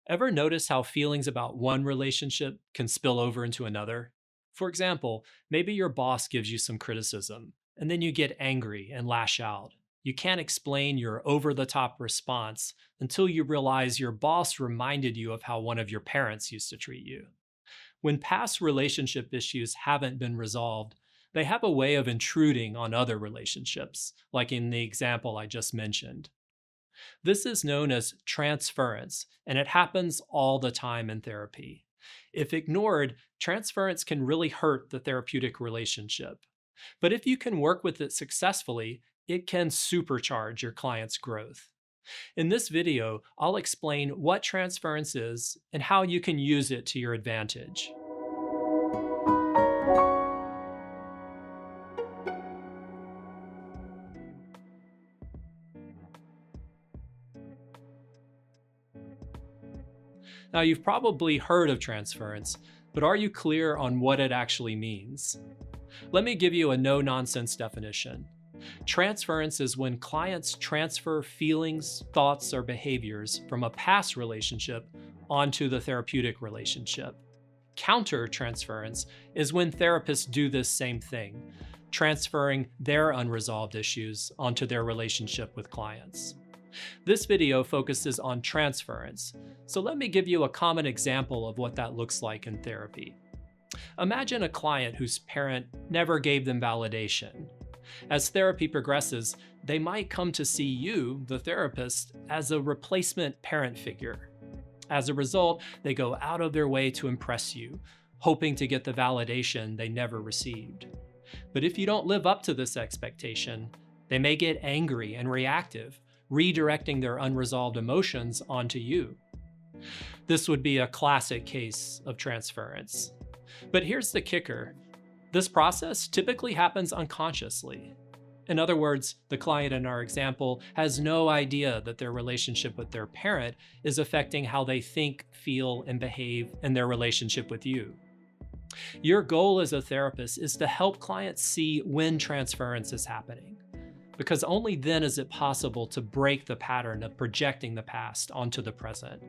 Ever notice how feelings about one relationship can spill over into another? For example, maybe your boss gives you some criticism, and then you get angry and lash out. You can't explain your over the top response until you realize your boss reminded you of how one of your parents used to treat you. When past relationship issues haven't been resolved, they have a way of intruding on other relationships, like in the example I just mentioned. This is known as transference, and it happens all the time in therapy. If ignored, transference can really hurt the therapeutic relationship. But if you can work with it successfully, it can supercharge your client's growth. In this video, I'll explain what transference is and how you can use it to your advantage. Now, you've probably heard of transference, but are you clear on what it actually means? Let me give you a no nonsense definition. Transference is when clients transfer feelings, thoughts, or behaviors from a past relationship onto the therapeutic relationship. Counter transference is when therapists do this same thing, transferring their unresolved issues onto their relationship with clients. This video focuses on transference, so let me give you a common example of what that looks like in therapy. Imagine a client whose parent never gave them validation. As therapy progresses, they might come to see you, the therapist, as a replacement parent figure. As a result, they go out of their way to impress you, hoping to get the validation they never received. But if you don't live up to this expectation, they may get angry and reactive, redirecting their unresolved emotions onto you. This would be a classic case of transference. But here's the kicker. This process typically happens unconsciously. In other words, the client in our example has no idea that their relationship with their parent is affecting how they think, feel, and behave in their relationship with you. Your goal as a therapist is to help clients see when transference is happening, because only then is it possible to break the pattern of projecting the past onto the present.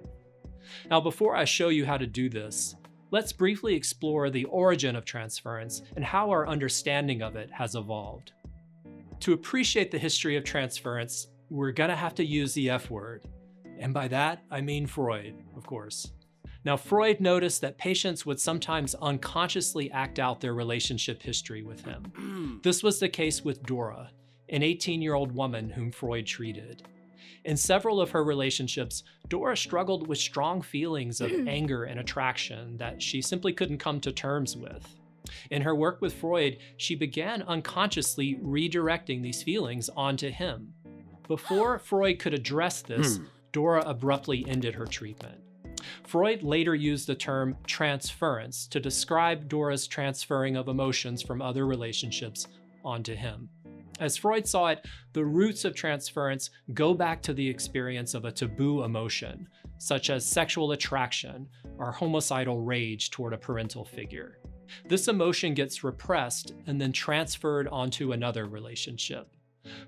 Now, before I show you how to do this, let's briefly explore the origin of transference and how our understanding of it has evolved. To appreciate the history of transference, we're gonna have to use the F word. And by that, I mean Freud, of course. Now, Freud noticed that patients would sometimes unconsciously act out their relationship history with him. This was the case with Dora, an 18-year-old woman whom Freud treated. In several of her relationships, Dora struggled with strong feelings of anger and attraction that she simply couldn't come to terms with. In her work with Freud, she began unconsciously redirecting these feelings onto him. Before Freud could address this, Dora abruptly ended her treatment. Freud later used the term transference to describe Dora's transferring of emotions from other relationships onto him. As Freud saw it, the roots of transference go back to the experience of a taboo emotion, such as sexual attraction or homicidal rage toward a parental figure. This emotion gets repressed and then transferred onto another relationship.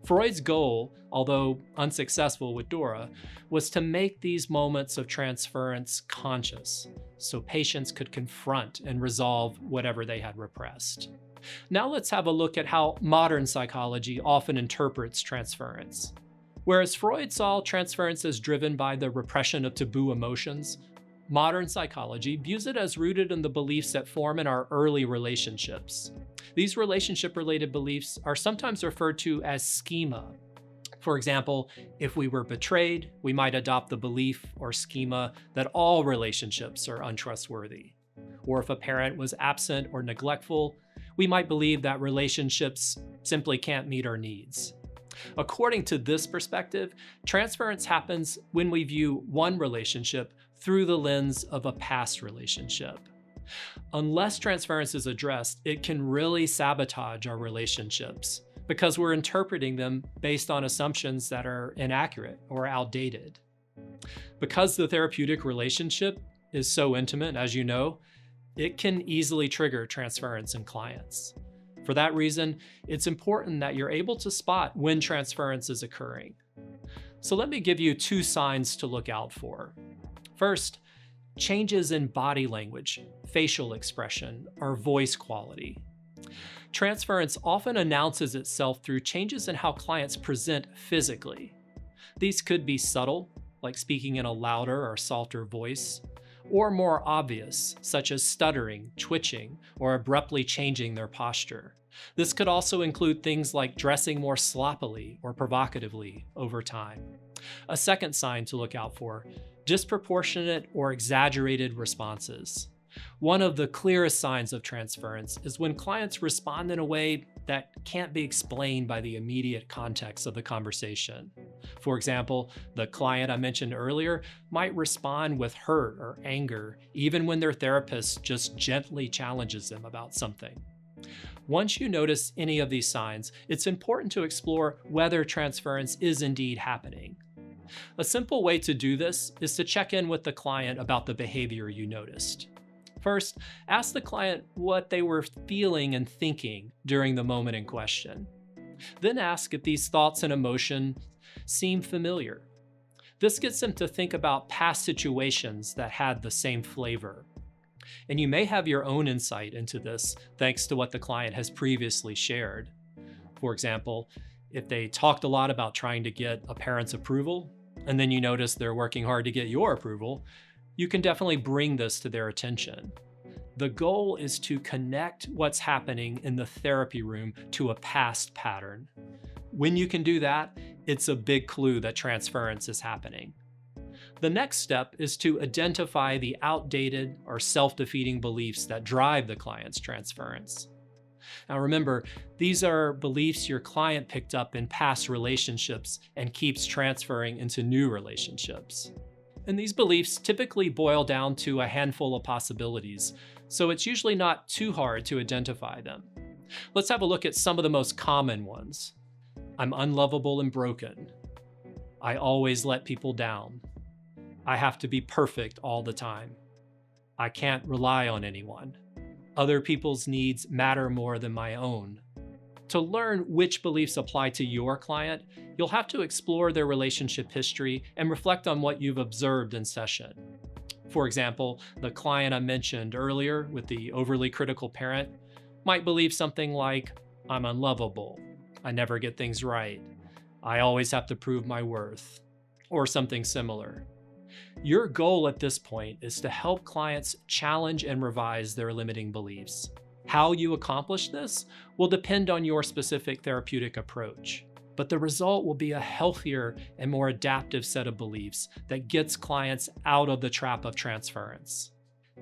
Freud's goal, although unsuccessful with Dora, was to make these moments of transference conscious, so patients could confront and resolve whatever they had repressed. Now let's have a look at how modern psychology often interprets transference. Whereas Freud saw transference as driven by the repression of taboo emotions, modern psychology views it as rooted in the beliefs that form in our early relationships. These relationship-related beliefs are sometimes referred to as schema. For example, if we were betrayed, we might adopt the belief or schema that all relationships are untrustworthy. Or if a parent was absent or neglectful, we might believe that relationships simply can't meet our needs. According to this perspective, transference happens when we view one relationship through the lens of a past relationship. Unless transference is addressed, it can really sabotage our relationships because we're interpreting them based on assumptions that are inaccurate or outdated. Because the therapeutic relationship is so intimate, as you know, it can easily trigger transference in clients. For that reason, it's important that you're able to spot when transference is occurring. So let me give you two signs to look out for. First, changes in body language, facial expression, or voice quality. Transference often announces itself through changes in how clients present physically. These could be subtle, like speaking in a louder or softer voice, or more obvious, such as stuttering, twitching, or abruptly changing their posture. This could also include things like dressing more sloppily or provocatively over time. A second sign to look out for: disproportionate or exaggerated responses. One of the clearest signs of transference is when clients respond in a way that can't be explained by the immediate context of the conversation. For example, the client I mentioned earlier might respond with hurt or anger, even when their therapist just gently challenges them about something. Once you notice any of these signs, it's important to explore whether transference is indeed happening. A simple way to do this is to check in with the client about the behavior you noticed. First, ask the client what they were feeling and thinking during the moment in question. Then ask if these thoughts and emotions seem familiar. This gets them to think about past situations that had the same flavor. And you may have your own insight into this thanks to what the client has previously shared. For example, if they talked a lot about trying to get a parent's approval, and then you notice they're working hard to get your approval, you can definitely bring this to their attention. The goal is to connect what's happening in the therapy room to a past pattern. When you can do that, it's a big clue that transference is happening. The next step is to identify the outdated or self-defeating beliefs that drive the client's transference. Now remember, these are beliefs your client picked up in past relationships and keeps transferring into new relationships. And these beliefs typically boil down to a handful of possibilities, so it's usually not too hard to identify them. Let's have a look at some of the most common ones. I'm unlovable and broken. I always let people down. I have to be perfect all the time. I can't rely on anyone. Other people's needs matter more than my own. To learn which beliefs apply to your client, you'll have to explore their relationship history and reflect on what you've observed in session. For example, the client I mentioned earlier with the overly critical parent might believe something like, I'm unlovable, I never get things right, I always have to prove my worth, or something similar. Your goal at this point is to help clients challenge and revise their limiting beliefs. How you accomplish this will depend on your specific therapeutic approach, but the result will be a healthier and more adaptive set of beliefs that gets clients out of the trap of transference.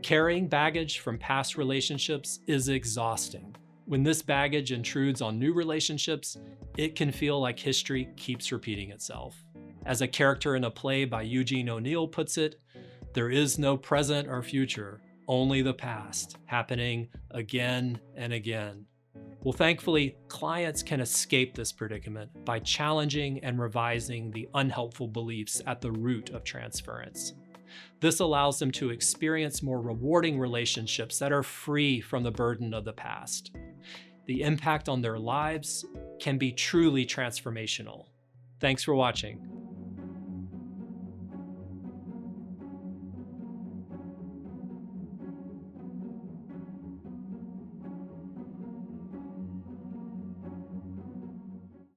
Carrying baggage from past relationships is exhausting. When this baggage intrudes on new relationships, it can feel like history keeps repeating itself. As a character in a play by Eugene O'Neill puts it, there is no present or future, only the past, happening again and again. Well, thankfully, clients can escape this predicament by challenging and revising the unhelpful beliefs at the root of transference. This allows them to experience more rewarding relationships that are free from the burden of the past. The impact on their lives can be truly transformational. Thanks for watching.